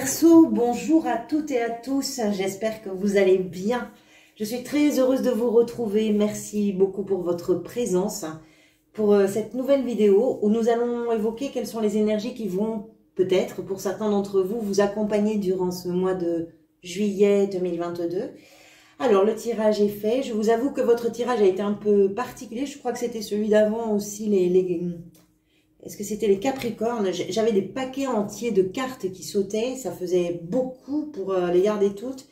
Verseau, bonjour à toutes et à tous, j'espère que vous allez bien. Je suis très heureuse de vous retrouver, merci beaucoup pour votre présence pour cette nouvelle vidéo où nous allons évoquer quelles sont les énergies qui vont peut-être, pour certains d'entre vous, vous accompagner durant ce mois de juillet 2022. Alors le tirage est fait, je vous avoue que votre tirage a été un peu particulier, je crois que c'était celui d'avant aussi, est-ce que c'était les Capricornes? J'avais des paquets entiers de cartes qui sautaient, ça faisait beaucoup pour les garder toutes.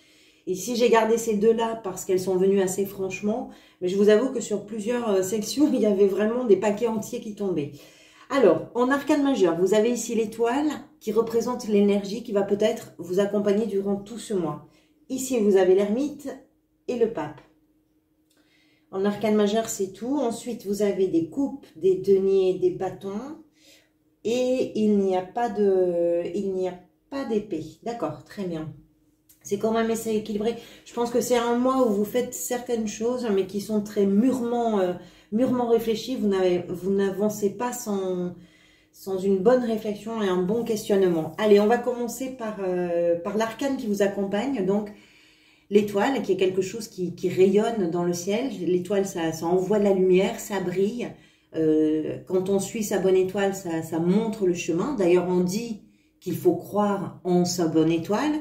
Ici, j'ai gardé ces deux-là parce qu'elles sont venues assez franchement. Mais je vous avoue que sur plusieurs sections, il y avait vraiment des paquets entiers qui tombaient. Alors, en arcane majeur, vous avez ici l'étoile qui représente l'énergie qui va peut-être vous accompagner durant tout ce mois. Ici, vous avez l'ermite et le pape. En arcane majeur, c'est tout. Ensuite, vous avez des coupes, des deniers, des bâtons. Et il n'y a pas d'épée. D'accord, très bien. C'est quand même assez équilibré. Je pense que c'est un mois où vous faites certaines choses, mais qui sont très mûrement réfléchies. Vous n'avancez pas sans une bonne réflexion et un bon questionnement. Allez, on va commencer par l'arcane qui vous accompagne. Donc, l'étoile, qui est quelque chose qui rayonne dans le ciel. L'étoile, ça envoie de la lumière, ça brille. Quand on suit sa bonne étoile, ça montre le chemin. D'ailleurs, on dit qu'il faut croire en sa bonne étoile.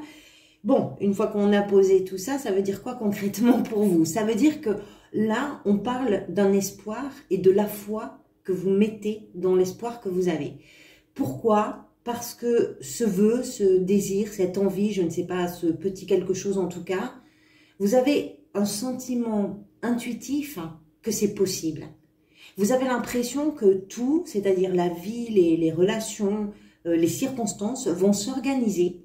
Bon, une fois qu'on a posé tout ça, ça veut dire quoi concrètement pour vous? Ça veut dire que là, on parle d'un espoir et de la foi que vous mettez dans l'espoir que vous avez. Pourquoi? Parce que ce vœu, ce désir, cette envie, je ne sais pas, ce petit quelque chose en tout cas, vous avez un sentiment intuitif que c'est possible. Vous avez l'impression que tout, c'est-à-dire la vie, les relations, les circonstances vont s'organiser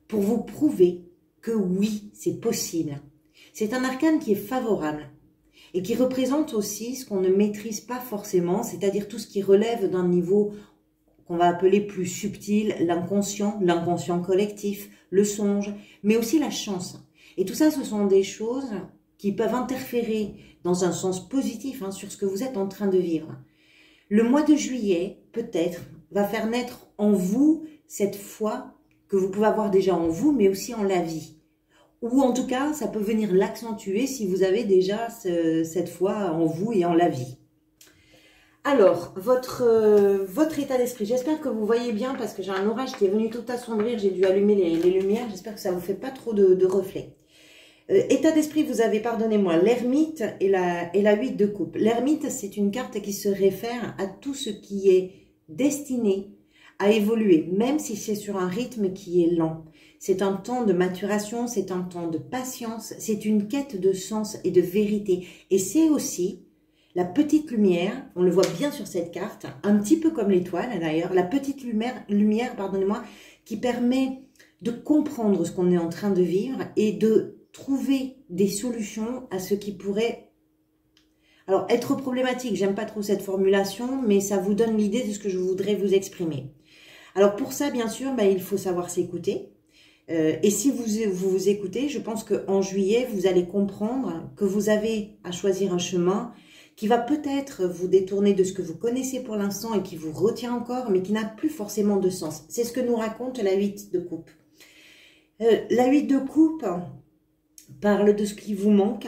pour vous prouver que oui, c'est possible. C'est un arcane qui est favorable et qui représente aussi ce qu'on ne maîtrise pas forcément, c'est-à-dire tout ce qui relève d'un niveau qu'on va appeler plus subtil, l'inconscient collectif, le songe, mais aussi la chance. Et tout ça, ce sont des choses qui peuvent interférer dans un sens positif sur ce que vous êtes en train de vivre. Le mois de juillet, peut-être, va faire naître en vous cette foi que vous pouvez avoir déjà en vous, mais aussi en la vie. Ou en tout cas, ça peut venir l'accentuer si vous avez déjà cette foi en vous et en la vie. Alors, votre état d'esprit, j'espère que vous voyez bien parce que j'ai un orage qui est venu tout assombrir, j'ai dû allumer les lumières, j'espère que ça ne vous fait pas trop de reflets. État d'esprit, vous avez, pardonnez-moi, l'ermite et la 8 de coupe. L'ermite, c'est une carte qui se réfère à tout ce qui est destiné à évoluer, même si c'est sur un rythme qui est lent. C'est un temps de maturation, c'est un temps de patience, c'est une quête de sens et de vérité. Et c'est aussi la petite lumière, on le voit bien sur cette carte, un petit peu comme l'étoile d'ailleurs, la petite lumière, pardonnez-moi, qui permet de comprendre ce qu'on est en train de vivre et de trouver des solutions à ce qui pourrait être problématique. J'aime pas trop cette formulation, mais ça vous donne l'idée de ce que je voudrais vous exprimer. Alors pour ça, bien sûr, il faut savoir s'écouter. Et si vous écoutez, je pense qu'en juillet, vous allez comprendre que vous avez à choisir un chemin qui va peut-être vous détourner de ce que vous connaissez pour l'instant et qui vous retient encore, mais qui n'a plus forcément de sens. C'est ce que nous raconte la 8 de coupe. La 8 de coupe parle de ce qui vous manque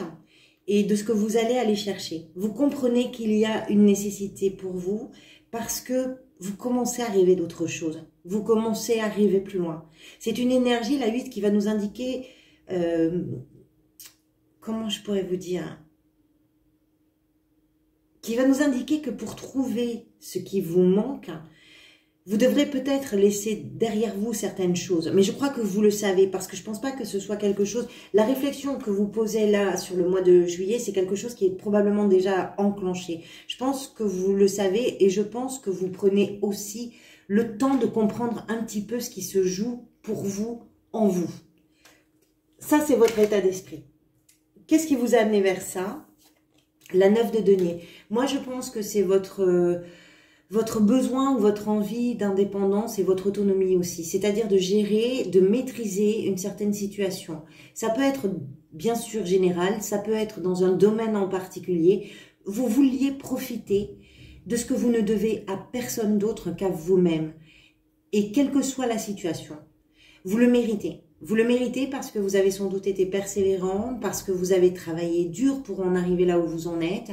et de ce que vous allez aller chercher. Vous comprenez qu'il y a une nécessité pour vous parce que vous commencez à rêver d'autre chose. Vous commencez à rêver plus loin. C'est une énergie, la 8, qui va nous indiquer, comment je pourrais vous dire, qui va nous indiquer que pour trouver ce qui vous manque, vous devrez peut-être laisser derrière vous certaines choses. Mais je crois que vous le savez parce que je ne pense pas que ce soit quelque chose... La réflexion que vous posez là sur le mois de juillet, c'est quelque chose qui est probablement déjà enclenché. Je pense que vous le savez et je pense que vous prenez aussi le temps de comprendre un petit peu ce qui se joue pour vous, en vous. Ça, c'est votre état d'esprit. Qu'est-ce qui vous a amené vers ça? La 9 de denier. Moi, je pense que c'est votre besoin ou votre envie d'indépendance et votre autonomie aussi. C'est-à-dire de gérer, de maîtriser une certaine situation. Ça peut être bien sûr général, ça peut être dans un domaine en particulier. Vous vouliez profiter de ce que vous ne devez à personne d'autre qu'à vous-même. Et quelle que soit la situation. Vous le méritez. Vous le méritez parce que vous avez sans doute été persévérant, parce que vous avez travaillé dur pour en arriver là où vous en êtes.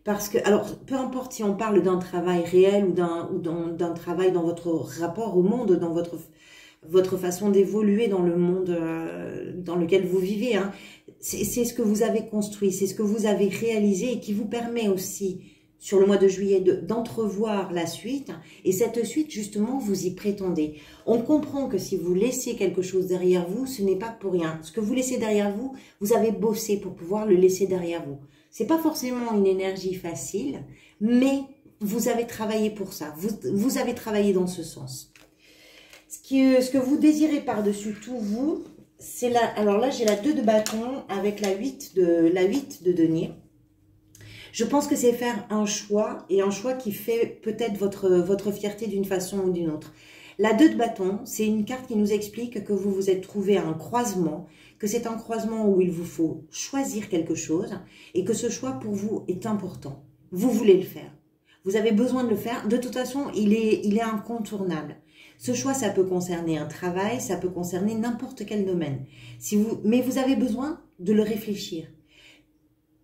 Parce que, alors, peu importe si on parle d'un travail réel ou d'un travail dans votre rapport au monde, dans votre façon d'évoluer dans le monde dans lequel vous vivez, hein. C'est ce que vous avez construit, c'est ce que vous avez réalisé et qui vous permet aussi, sur le mois de juillet, d'entrevoir la suite. Et cette suite, justement, vous y prétendez. On comprend que si vous laissez quelque chose derrière vous, ce n'est pas pour rien. Ce que vous laissez derrière vous, vous avez bossé pour pouvoir le laisser derrière vous. C'est pas forcément une énergie facile, mais vous avez travaillé pour ça. Vous avez travaillé dans ce sens. Ce que vous désirez par-dessus tout, vous, c'est là. Alors là, j'ai la 2 de bâton avec la 8 de denier. Je pense que c'est faire un choix, et un choix qui fait peut-être votre fierté d'une façon ou d'une autre. La 2 de bâton, c'est une carte qui nous explique que vous vous êtes trouvé à un croisement, que c'est un croisement où il vous faut choisir quelque chose, et que ce choix pour vous est important. Vous voulez le faire. Vous avez besoin de le faire. De toute façon, il est incontournable. Ce choix, ça peut concerner un travail, ça peut concerner n'importe quel domaine. Mais vous avez besoin de le réfléchir.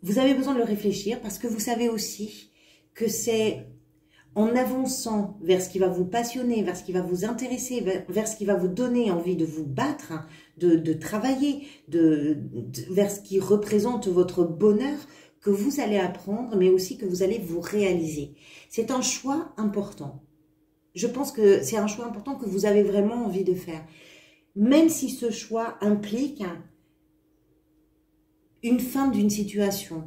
Vous avez besoin de le réfléchir parce que vous savez aussi que c'est en avançant vers ce qui va vous passionner, vers ce qui va vous intéresser, vers ce qui va vous donner envie de vous battre, de travailler, vers ce qui représente votre bonheur, que vous allez apprendre, mais aussi que vous allez vous réaliser. C'est un choix important. Je pense que c'est un choix important que vous avez vraiment envie de faire. Même si ce choix implique une fin d'une situation.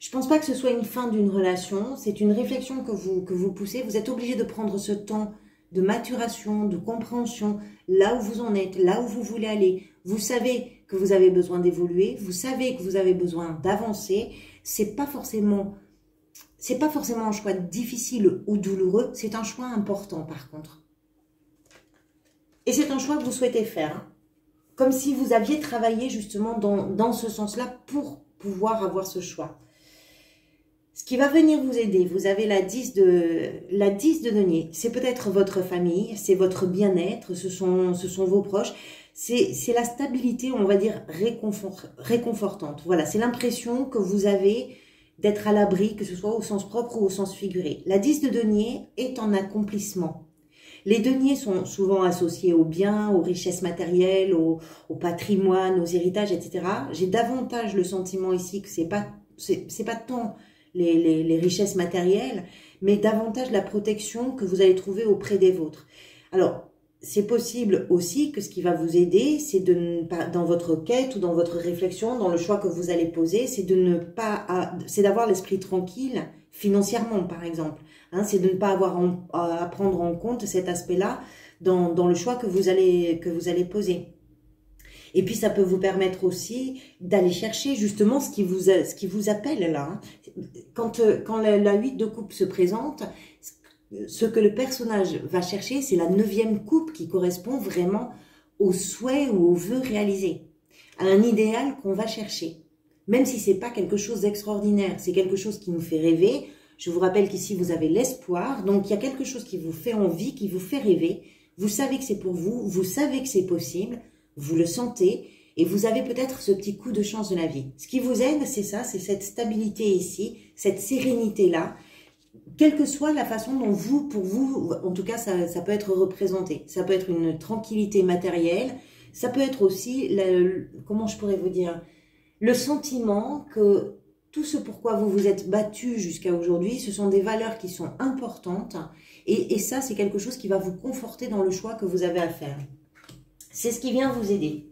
Je ne pense pas que ce soit une fin d'une relation, c'est une réflexion que vous poussez. Vous êtes obligé de prendre ce temps de maturation, de compréhension, là où vous en êtes, là où vous voulez aller. Vous savez que vous avez besoin d'évoluer, vous savez que vous avez besoin d'avancer. C'est pas forcément un choix difficile ou douloureux, c'est un choix important par contre. Et c'est un choix que vous souhaitez faire, hein. Comme si vous aviez travaillé justement dans ce sens-là pour pouvoir avoir ce choix. Ce qui va venir vous aider, vous avez la 10 de denier. C'est peut-être votre famille, c'est votre bien-être, ce sont vos proches. C'est la stabilité, on va dire, réconfortante. Voilà, c'est l'impression que vous avez d'être à l'abri, que ce soit au sens propre ou au sens figuré. La 10 de denier est en accomplissement. Les deniers sont souvent associés aux biens, aux richesses matérielles, au patrimoine, aux héritages, etc. J'ai davantage le sentiment ici que c'est pas tant les richesses matérielles, mais davantage la protection que vous allez trouver auprès des vôtres. Alors, c'est possible aussi que ce qui va vous aider, c'est dans votre quête ou dans votre réflexion, dans le choix que vous allez poser, c'est d'avoir l'esprit tranquille financièrement, par exemple. Hein, c'est de ne pas avoir à prendre en compte cet aspect-là dans le choix que vous allez poser. Et puis, ça peut vous permettre aussi d'aller chercher justement ce qui vous appelle là. Quand la 8 de coupe se présente, ce que le personnage va chercher, c'est la 9e coupe qui correspond vraiment au souhait ou au vœu réalisé, à un idéal qu'on va chercher. Même si c'est pas quelque chose d'extraordinaire, c'est quelque chose qui nous fait rêver. Je vous rappelle qu'ici, vous avez l'espoir. Donc, il y a quelque chose qui vous fait envie, qui vous fait rêver. Vous savez que c'est pour vous, vous savez que c'est possible, vous le sentez et vous avez peut-être ce petit coup de chance de la vie. Ce qui vous aide, c'est ça, c'est cette stabilité ici, cette sérénité-là, quelle que soit la façon dont pour vous, en tout cas, ça peut être représenté. Ça peut être une tranquillité matérielle, ça peut être aussi, comment je pourrais vous dire, le sentiment que tout ce pourquoi vous vous êtes battu jusqu'à aujourd'hui, ce sont des valeurs qui sont importantes et ça, c'est quelque chose qui va vous conforter dans le choix que vous avez à faire. C'est ce qui vient vous aider.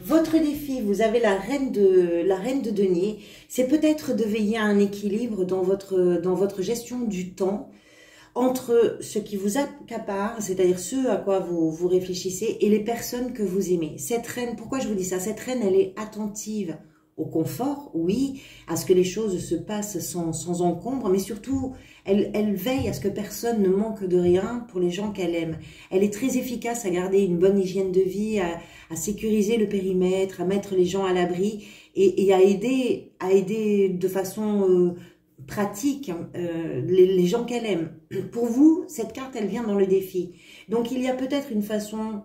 Votre défi, vous avez la reine de denier, c'est peut-être de veiller à un équilibre dans votre gestion du temps entre ce qui vous accapare, c'est-à-dire ce à quoi vous réfléchissez, et les personnes que vous aimez. Cette reine, pourquoi je vous dis ça? Cette reine, elle est attentive au confort, oui, à ce que les choses se passent sans encombre, mais surtout, elle veille à ce que personne ne manque de rien pour les gens qu'elle aime. Elle est très efficace à garder une bonne hygiène de vie, à sécuriser le périmètre, à mettre les gens à l'abri et à aider de façon pratique les gens qu'elle aime. Pour vous, cette carte, elle vient dans le défi. Donc, il y a peut-être une façon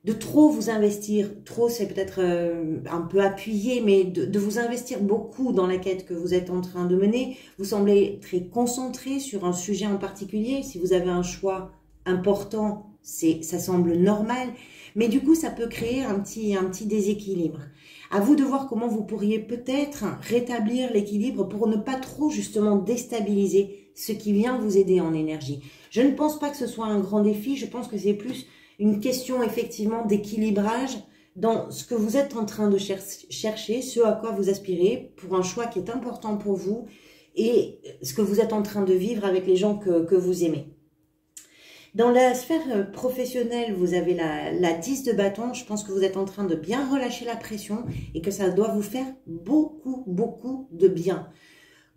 de trop vous investir. Trop, c'est peut-être un peu appuyé, mais de vous investir beaucoup dans la quête que vous êtes en train de mener. Vous semblez très concentré sur un sujet en particulier. Si vous avez un choix important, ça semble normal. Mais du coup, ça peut créer un petit déséquilibre. À vous de voir comment vous pourriez peut-être rétablir l'équilibre pour ne pas trop justement déstabiliser ce qui vient vous aider en énergie. Je ne pense pas que ce soit un grand défi, je pense que c'est plus une question effectivement d'équilibrage dans ce que vous êtes en train de chercher, ce à quoi vous aspirez pour un choix qui est important pour vous et ce que vous êtes en train de vivre avec les gens que vous aimez. Dans la sphère professionnelle, vous avez la 10 de bâton. Je pense que vous êtes en train de bien relâcher la pression et que ça doit vous faire beaucoup, beaucoup de bien.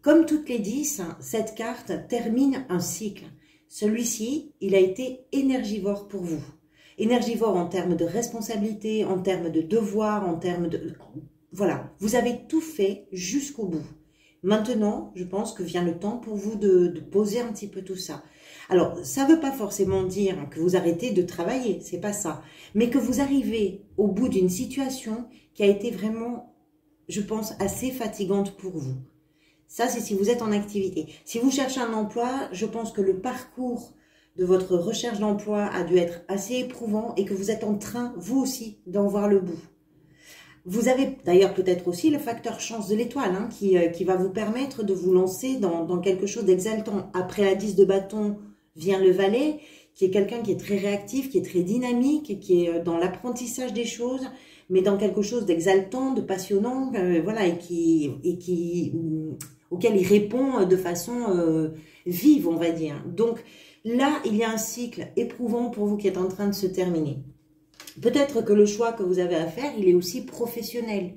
Comme toutes les 10, cette carte termine un cycle. Celui-ci, il a été énergivore pour vous. Énergivore en termes de responsabilité, en termes de devoir, en termes de... Voilà, vous avez tout fait jusqu'au bout. Maintenant, je pense que vient le temps pour vous de poser un petit peu tout ça. Alors, ça ne veut pas forcément dire que vous arrêtez de travailler, c'est pas ça. Mais que vous arrivez au bout d'une situation qui a été vraiment, je pense, assez fatigante pour vous. Ça, c'est si vous êtes en activité. Si vous cherchez un emploi, je pense que le parcours de votre recherche d'emploi a dû être assez éprouvant et que vous êtes en train, vous aussi, d'en voir le bout. Vous avez d'ailleurs peut-être aussi le facteur chance de l'étoile qui va vous permettre de vous lancer dans quelque chose d'exaltant. Après la 10 de bâton vient le valet, qui est quelqu'un qui est très réactif, qui est très dynamique, qui est dans l'apprentissage des choses, mais dans quelque chose d'exaltant, de passionnant, voilà, auquel il répond de façon vive, on va dire. Donc là, il y a un cycle éprouvant pour vous qui est en train de se terminer. Peut-être que le choix que vous avez à faire, il est aussi professionnel.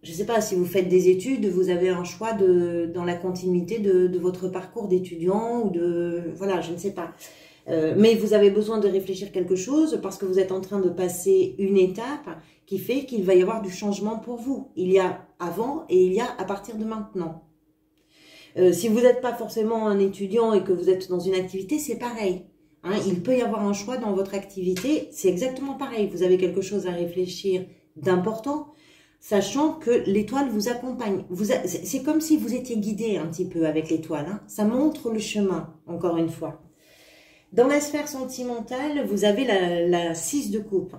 Je ne sais pas, si vous faites des études, vous avez un choix dans la continuité de votre parcours d'étudiant ou de... Voilà, je ne sais pas. Mais vous avez besoin de réfléchir quelque chose parce que vous êtes en train de passer une étape qui fait qu'il va y avoir du changement pour vous. Il y a avant et il y a à partir de maintenant. Si vous n'êtes pas forcément un étudiant et que vous êtes dans une activité, c'est pareil. Hein, il peut y avoir un choix dans votre activité, c'est exactement pareil. Vous avez quelque chose à réfléchir d'important, sachant que l'étoile vous accompagne. C'est comme si vous étiez guidé un petit peu avec l'étoile. Hein. Ça montre le chemin, encore une fois. Dans la sphère sentimentale, vous avez la 6 de coupe.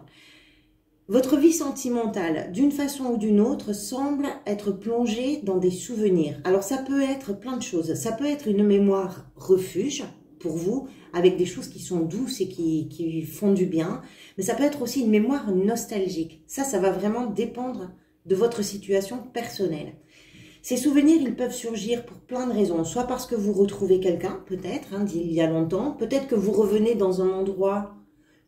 Votre vie sentimentale, d'une façon ou d'une autre, semble être plongée dans des souvenirs. Alors, ça peut être plein de choses. Ça peut être une mémoire refuge pour vous, avec des choses qui sont douces et qui font du bien. Mais ça peut être aussi une mémoire nostalgique. Ça va vraiment dépendre de votre situation personnelle. Ces souvenirs, ils peuvent surgir pour plein de raisons. Soit parce que vous retrouvez quelqu'un, peut-être, d'il y a longtemps. Peut-être que vous revenez dans un endroit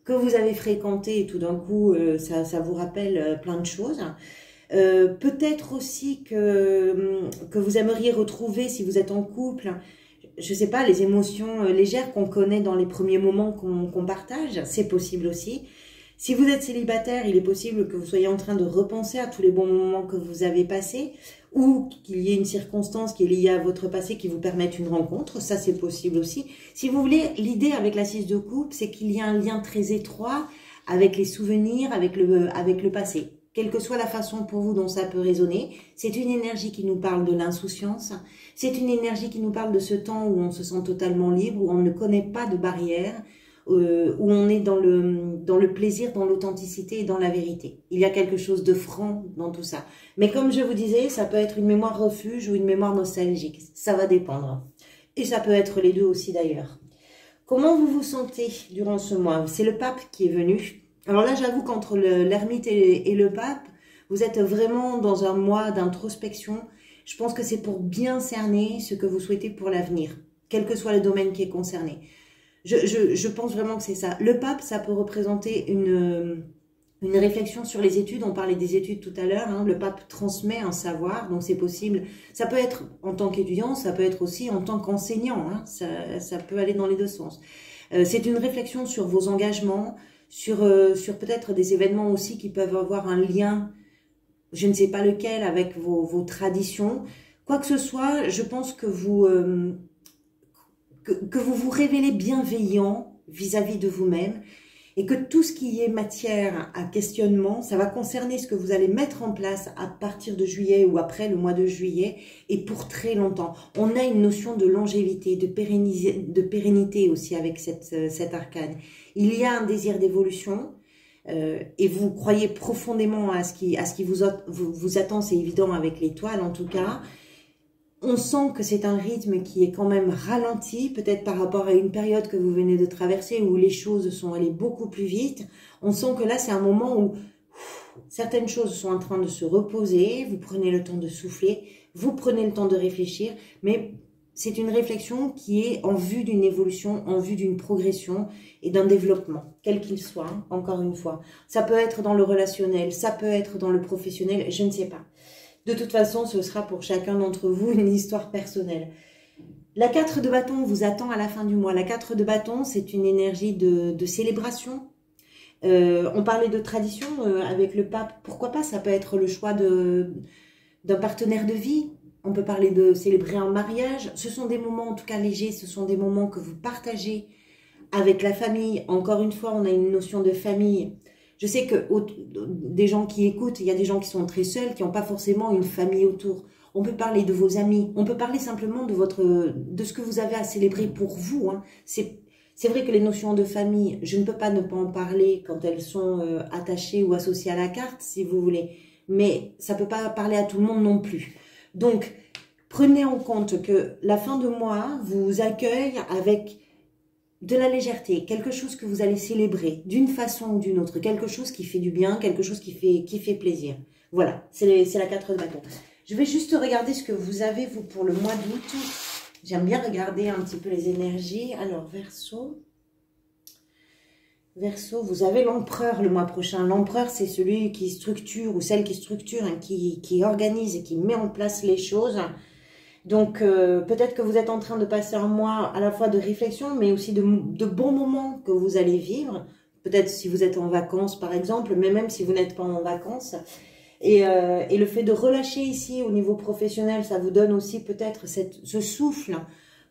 que vous avez fréquenté et tout d'un coup, ça vous rappelle plein de choses. Peut-être aussi que vous aimeriez retrouver, si vous êtes en couple, je ne sais pas, les émotions légères qu'on connaît dans les premiers moments qu'on partage. C'est possible aussi. Si vous êtes célibataire, il est possible que vous soyez en train de repenser à tous les bons moments que vous avez passés ou qu'il y ait une circonstance qui est liée à votre passé qui vous permette une rencontre. Ça, c'est possible aussi. Si vous voulez, l'idée avec la 6 de coupe, c'est qu'il y a un lien très étroit avec les souvenirs, avec le passé. Quelle que soit la façon pour vous dont ça peut résonner, c'est une énergie qui nous parle de l'insouciance. C'est une énergie qui nous parle de ce temps où on se sent totalement libre, où on ne connaît pas de barrières, où on est dans le plaisir, dans l'authenticité et dans la vérité. Il y a quelque chose de franc dans tout ça. Mais comme je vous disais, ça peut être une mémoire refuge ou une mémoire nostalgique. Ça va dépendre. Et ça peut être les deux aussi d'ailleurs. Comment vous vous sentez durant ce mois? C'est le pape qui est venu. Alors là, j'avoue qu'entre l'ermite et le pape, vous êtes vraiment dans un mois d'introspection. Je pense que c'est pour bien cerner ce que vous souhaitez pour l'avenir, quel que soit le domaine qui est concerné. Je pense vraiment que c'est ça. Le pape, ça peut représenter une réflexion sur les études. On parlait des études tout à l'heure. Hein. Le pape transmet un savoir, donc c'est possible. Ça peut être en tant qu'étudiant, ça peut être aussi en tant qu'enseignant. Hein. Ça peut aller dans les deux sens. C'est une réflexion sur vos engagements, sur peut-être des événements aussi qui peuvent avoir un lien, je ne sais pas lequel, avec vos traditions. Quoi que ce soit, je pense que vous vous révélez bienveillant vis-à-vis de vous-même et que tout ce qui est matière à questionnement, ça va concerner ce que vous allez mettre en place à partir de juillet ou après le mois de juillet et pour très longtemps. On a une notion de longévité, de pérennité aussi avec cet arcane. Il y a un désir d'évolution et vous croyez profondément à ce qui vous attend, c'est évident avec l'étoile en tout cas. On sent que c'est un rythme qui est quand même ralenti, peut-être par rapport à une période que vous venez de traverser où les choses sont allées beaucoup plus vite. On sent que là, c'est un moment où certaines choses sont en train de se reposer, vous prenez le temps de souffler, vous prenez le temps de réfléchir, mais c'est une réflexion qui est en vue d'une évolution, en vue d'une progression et d'un développement, quel qu'il soit, hein, encore une fois. Ça peut être dans le relationnel, ça peut être dans le professionnel, je ne sais pas. De toute façon, ce sera pour chacun d'entre vous une histoire personnelle. La 4 de bâton vous attend à la fin du mois. La 4 de bâton, c'est une énergie de célébration. On parlait de tradition avec le pape. Pourquoi pas, ça peut être le choix d'un partenaire de vie. On peut parler de célébrer un mariage. Ce sont des moments en tout cas légers. Ce sont des moments que vous partagez avec la famille. Encore une fois, on a une notion de famille. Je sais que des gens qui écoutent, il y a des gens qui sont très seuls, qui n'ont pas forcément une famille autour. On peut parler de vos amis, on peut parler simplement de ce que vous avez à célébrer pour vous. Hein. C'est vrai que les notions de famille, je ne peux pas ne pas en parler quand elles sont attachées ou associées à la carte, si vous voulez. Mais ça ne peut pas parler à tout le monde non plus. Donc, prenez en compte que la fin de mois vous accueille avec de la légèreté, quelque chose que vous allez célébrer d'une façon ou d'une autre, quelque chose qui fait du bien, quelque chose qui fait plaisir. Voilà, c'est la 4 de bâton. Je vais juste regarder ce que vous avez, vous, pour le mois d'août. J'aime bien regarder un petit peu les énergies. Alors, Verseau. Verseau, vous avez l'empereur le mois prochain. L'empereur, c'est celui qui structure, ou celle qui structure, hein, qui organise et qui met en place les choses. Donc, peut-être que vous êtes en train de passer un mois à la fois de réflexion, mais aussi de bons moments que vous allez vivre. Peut-être si vous êtes en vacances, par exemple, mais même si vous n'êtes pas en vacances. Et le fait de relâcher ici au niveau professionnel, ça vous donne aussi peut-être ce souffle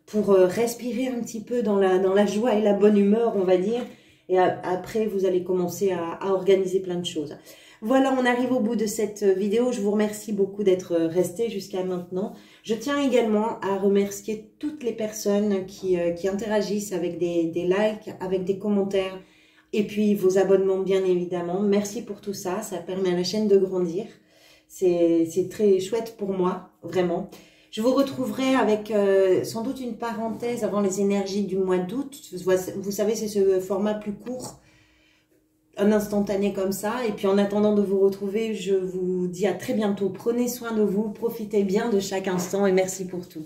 pour respirer un petit peu dans la joie et la bonne humeur, on va dire. Et après, vous allez commencer à organiser plein de choses. Voilà, on arrive au bout de cette vidéo. Je vous remercie beaucoup d'être resté jusqu'à maintenant. Je tiens également à remercier toutes les personnes qui interagissent avec des likes, avec des commentaires et puis vos abonnements bien évidemment. Merci pour tout ça, ça permet à la chaîne de grandir. C'est très chouette pour moi, vraiment. Je vous retrouverai avec sans doute une parenthèse avant les énergies du mois d'août. Vous savez, c'est ce format plus court, un instantané comme ça. Et puis en attendant de vous retrouver, je vous dis à très bientôt. Prenez soin de vous, profitez bien de chaque instant et merci pour tout.